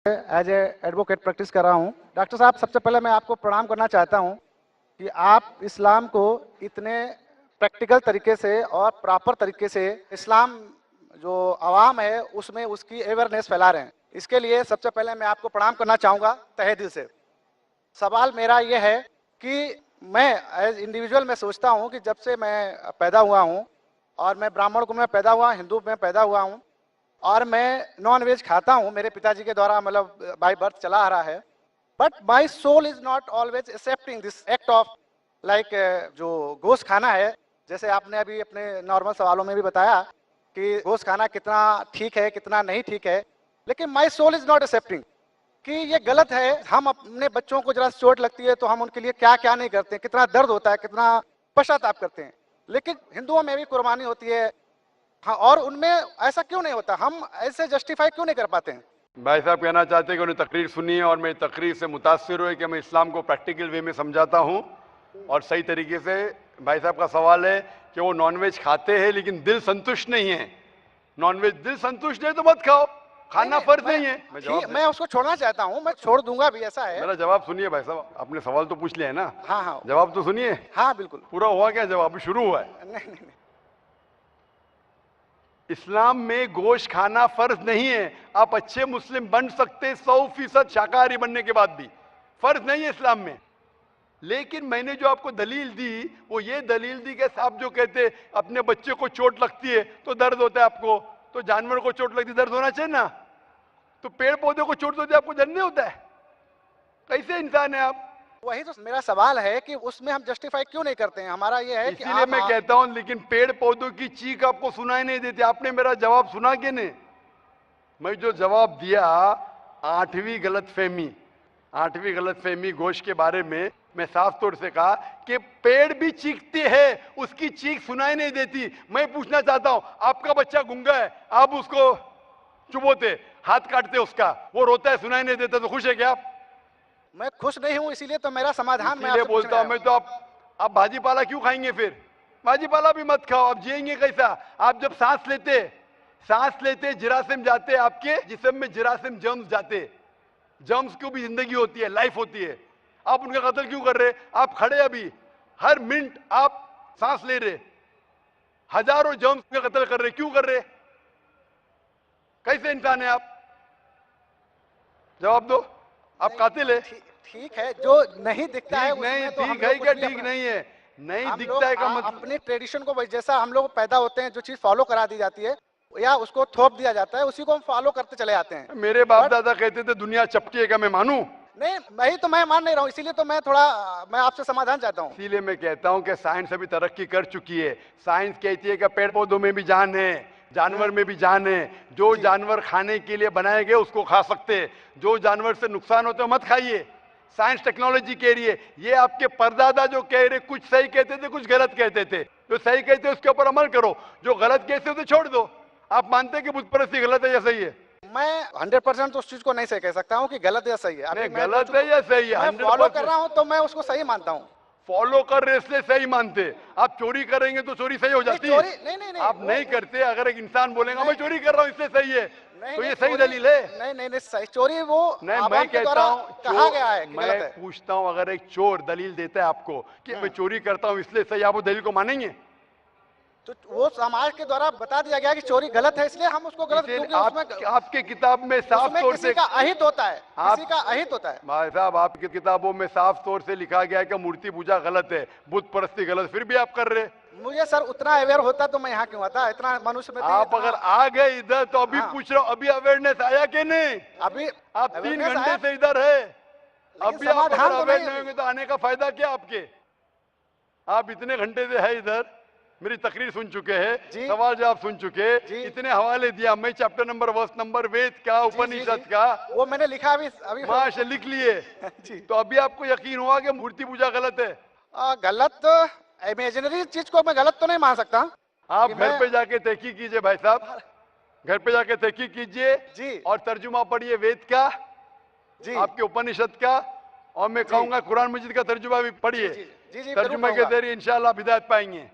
As a advocate practice कर रहा हूँ। डॉक्टर साहब, सबसे पहले मैं आपको प्रणाम करना चाहता हूँ कि आप इस्लाम को इतने प्रैक्टिकल तरीके से और प्रॉपर तरीके से इस्लाम जो आवाम है उसमें उसकी अवेयरनेस फैला रहे हैं। इसके लिए सबसे पहले मैं आपको प्रणाम करना चाहूँगा तहे दिल से। सवाल मेरा ये है कि मैं एज इंडिविजुअल मैं सोचता हूँ कि जब से मैं पैदा हुआ हूँ और मैं ब्राह्मण कुल में पैदा हुआ, हिंदू में पैदा हुआ हूँ और मैं नॉन वेज खाता हूँ, मेरे पिताजी के द्वारा मतलब बाय बर्थ चला आ रहा है। But my soul is not always accepting this act of like जो गोश्त खाना है। जैसे आपने अभी अपने नॉर्मल सवालों में भी बताया कि गोश्त खाना कितना ठीक है कितना नहीं ठीक है, लेकिन my soul is not accepting कि ये गलत है। हम अपने बच्चों को जरा चोट लगती है तो हम उनके लिए क्या क्या नहीं करते हैं, कितना दर्द होता है, कितना पश्चाताप करते हैं। लेकिन हिंदुओं में भी कुर्बानी होती है, हाँ, और उनमें ऐसा क्यों नहीं होता? हम ऐसे जस्टिफाई क्यों नहीं कर पाते हैं? भाई साहब कहना चाहते हैं कि उन्हें तकरीर सुनी है और मेरी तकरीर से मुतासिर हुए कि मैं इस्लाम को प्रैक्टिकल वे में समझाता हूं और सही तरीके से। भाई साहब का सवाल है कि वो नॉनवेज खाते हैं लेकिन दिल संतुष्ट नहीं है। नॉनवेज दिल संतुष्ट है तो मत खाओ, खाना फर्ज नहीं है। मैं उसको छोड़ना चाहता हूँ, मैं छोड़ दूंगा भी, ऐसा है। मेरा जवाब सुनिए भाई साहब, आपने सवाल तो पूछ लिया है ना? हाँ हाँ, जवाब तो सुनिए। हाँ बिल्कुल। पूरा हुआ क्या जवाब? अभी शुरू हुआ है। नहीं नहीं, इस्लाम में गोश्त खाना फर्ज नहीं है। आप अच्छे मुस्लिम बन सकते 100% शाकाहारी बनने के बाद भी, फर्ज नहीं है इस्लाम में। लेकिन मैंने जो आपको दलील दी वो ये दलील दी कि आप जो कहते अपने बच्चे को चोट लगती है तो दर्द होता है आपको, तो जानवर को चोट लगती है दर्द होना चाहिए ना? तो पेड़ पौधे को चोट होती है आपको दर्द नहीं होता है? कैसे इंसान है आप? वही तो मेरा सवाल है कि उसमें हम जस्टिफाई क्यों नहीं करते हैं। हमारा ये है कि इसीलिए मैं कहता हूं, लेकिन पेड़ पौधों की चीख आपको सुनाई नहीं देती। आपने मेरा जवाब सुना कि नहीं? मैं जो जवाब दिया, आठवीं गलतफहमी गोश्त के बारे में मैं साफ तौर से कहा कि पेड़ भी चीखते हैं, उसकी चीख सुनाई नहीं देती। मैं पूछना चाहता हूं, आपका बच्चा गूंगा है, आप उसको चुबोते, हाथ काटते उसका, वो रोता है, सुनाई नहीं देता, तो खुश है क्या आप? मैं खुश नहीं हूं, इसीलिए तो मेरा समाधान मैं इसलिए आपसे बोलता हूं मैं तो आप भाजी पाला क्यों खाएंगे? फिर भाजी पाला भी मत खाओ, आप जिएंगे कैसा? आप जब सांस लेते जिरासिम जाते, आपके जिस्म में जिरासिम जर्म्स जाते, जर्म्स की भी जिंदगी होती है, लाइफ होती है। आप उनका कत्ल क्यों कर रहे? आप खड़े अभी हर मिनट आप सांस ले रहे, हजारों जर्म्स का कत्ल कर रहे, क्यों कर रहे? कैसे इंसान है आप? जवाब दो। आप कातिल है। ठीक है, जो नहीं दिखता है नहीं, तो ठीक है क्या ठीक नहीं है? नहीं दिखता है का मतलब अपने ट्रेडिशन को जैसा हम लोग पैदा होते हैं, जो चीज फॉलो करा दी जाती है या उसको थोप दिया जाता है, उसी को हम फॉलो करते चले जाते हैं। मेरे बाप दादा कहते थे दुनिया चपटी है, का मैं मानूं? नहीं, वही तो मैं मान नहीं रहा हूँ, इसीलिए तो मैं आपसे समाधान चाहता हूँ। इसीलिए मैं कहता हूं कि साइंस अभी तरक्की कर चुकी है। साइंस कहती है कि पेड़ पौधों में भी जान है, जानवर में भी जान है। जो जानवर खाने के लिए बनाए गए उसको खा सकते, जो जानवर से नुकसान होते मत खाइए। साइंस टेक्नोलॉजी कह रही है। ये आपके परदादा जो कह रहे, कुछ सही कहते थे, कुछ गलत कहते थे। जो सही कहते उसके ऊपर अमल करो, जो गलत कहते तो छोड़ दो। आप मानते कि बुत परस्ती गलत है या सही है? मैं 100% उस चीज को नहीं सही कह सकता हूँ कि गलत या सही है। नहीं, गलत है या सही है? मैं फॉलो कर रहा हूँ तो मैं उसको सही मानता हूँ। फॉलो कर रहे इसलिए सही मानते। आप चोरी करेंगे तो चोरी सही हो जाती है? नहीं, आप नहीं करते। अगर एक इंसान बोलेगा मैं चोरी कर रहा हूँ इसलिए सही है, तो ये सही दलील है? नहीं, सही चोरी वो नहीं, मैं कहता हूँ कहा गया है। मैं पूछता हूँ, अगर एक चोर दलील देता है आपको कि मैं चोरी करता हूँ इसलिए सही, आप वो दलील को मानेंगे? तो वो समाज के द्वारा बता दिया गया कि चोरी गलत है, इसलिए हम उसको गलत, क्योंकि आपके किताब में साफ तौर से किसी का अहित होता है, किसी का अहित होता है। भाई साहब, आपकी किताबों में साफ तौर से लिखा गया है कि मूर्ति पूजा गलत है, बुत परस्ती गलत, फिर भी आप कर रहे। मुझे सर उतना अवेयर होता तो मैं यहाँ क्यों आता? इतना मनुष्य में आप अगर आ गए इधर तो अभी पूछ रहा हूँ, अभी अवेयरनेस आया कि नहीं? अभी आप 3 घंटे से इधर है, अभी आप अवेयर नहीं होंगे तो आने का फायदा क्या आपके? आप इतने घंटे से है इधर, मेरी तकरीर सुन चुके हैं, सवाल जवाब सुन चुके, इतने हवाले दिया, मैं चैप्टर नंबर वर्स नंबर वेद का, उपनिषद का वो मैंने लिखा अभी माशा लिख लिए। तो अभी आपको यकीन हुआ कि मूर्ति पूजा गलत है? गलत इमेजिनरी चीज को मैं गलत तो नहीं मान सकता। आप घर पे जाके तहकीक कीजिए भाई साहब, घर पे जाके तहकीक कीजिए और तर्जुमा पढ़िए वेद का, आपके उपनिषद का, और मैं कहूंगा कुरान मजीद का तर्जुमा भी पढ़िए। तर्जुमा के जरिए इंशाल्लाह हिदायत पाएंगे।